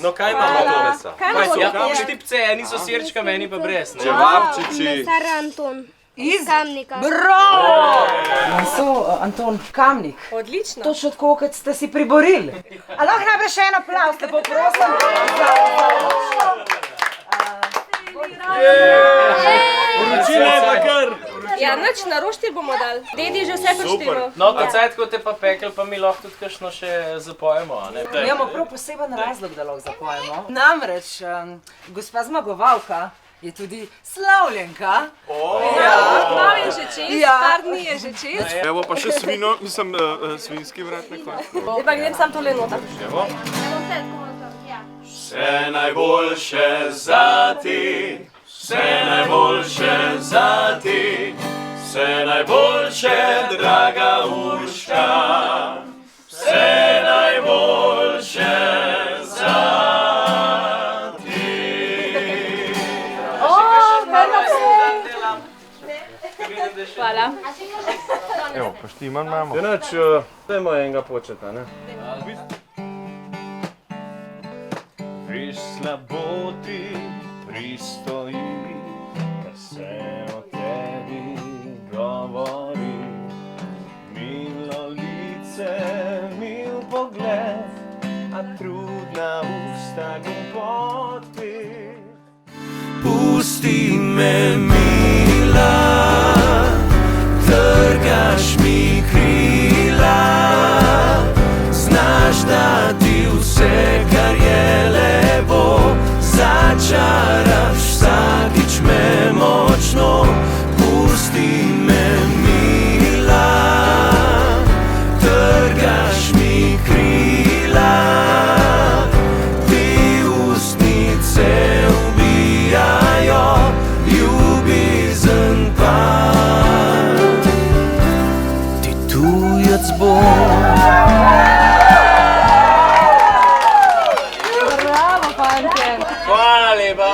No kaj imamo to? Ja, štipce, eni so sirčka, meni pa brez. Čevapčiči. Mesar Anton. Iz Kamnika. Bravo! So, Anton, Kamnik. Odlično. Točno tako, kot ste si priborili. A lahko najprej še en aplavz, lepo prosim. Vročina je pa kar. Ja, nič, na roštilj bomo dali. Dedi že vse poštimal. No, ta cajt, ko te pa pekel, pa mi lahko tudi kakšno še zapojemo, a ne? Mi imamo prav poseben razlog, da lahko zapojemo. Namreč, gospa zmagovalka je tudi slavljenka. Malo je že čez, par dni je že čez. Evo pa še svino, mislim, svinski vrat nekako. Zdaj pa grem sam tole nota. Evo. Vse najboljše zati, vse najboljše zati, vse najboljše, draga Urška, vse najboljše zati. Hvala. Evo, pa štiman imamo. Inač, dajmo enega početa, ne? Viš slabo ti pristoji, kar se o tebi govori. Milo lice, mil pogled, a trudna usta glupoty. Pusti me, mila, trgaš mi krila, znaš da ti vse, kar je lepo, začaraš vsakič me močno. Pusti me, mila, trgaš mi krila, ti ustnice ubijajo, ljubezen pa ti tujec bo. Hvala lepa.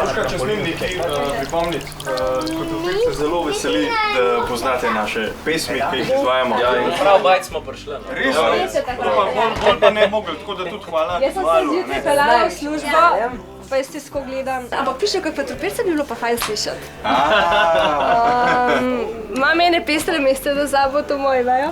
Urška, če smem nekaj pripomniti, Kotofil se zelo veseli, da poznate naše pesmi, ki jih izvajamo. Prav bajt smo prišli. Res? Bolj pa ne mogli, tako da tudi hvala. Jaz sem se zjutraj peljala v službo, pa jaz tisto gledam. Ampak piše, kot Petropirce bi bilo pa fajn slišati. Imam ene pestre meste, da zabo to moje, vejo?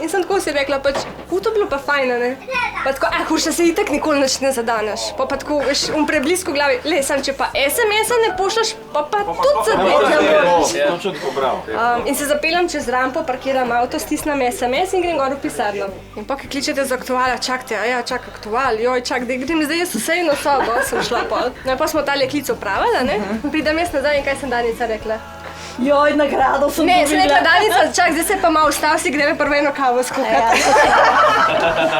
In sem tako si rekla, pač, to bilo pa fajn, ne? Pa tako, Urša, se itak nikoli nič ne zadaneš. Pa tako, veš, preblisko v glavi, le, sam če pa SMS-a ne pošljaš, pa tudi zapet ne moreš. Točno tako bravo. In se zapeljem čez rampo, parkiram avto, stisnem SMS in grem gor v pisarno. In pa, ki kličete za aktuala, čakajte, čak aktual, joj, čak, da grem zdaj jaz vse in sobo, sem šla pol. No in pa smo tale klic opravila, ne? Pridem jaz nazaj in kaj sem Danica rekla? Joj, nagrado sem dobila. Ne, sem rekla, Danica, čak, zdaj se pa malo ustav, si greme prvo eno kavo skuhati.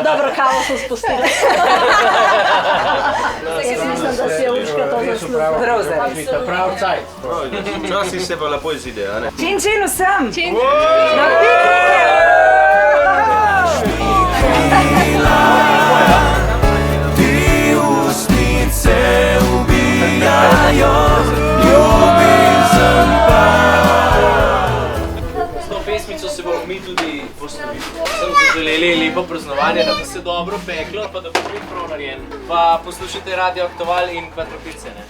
Dobro, kavo sem spustila. Mislim, da si je Urška to zaslužila. Prav zaradi. Prav cajt. Včasih se pa lepo izide, a ne? Čin vsem! Čin. Na ti ustnice ubijajo, ljubezen pa. S to pesmico se bomo mi tudi poslovili. Sem zaželeli lepo praznovanje, da bi se dobro peklo, pa da bo biti prav narejen. Pa poslušajte Radio Aktual in Petropirce, ne?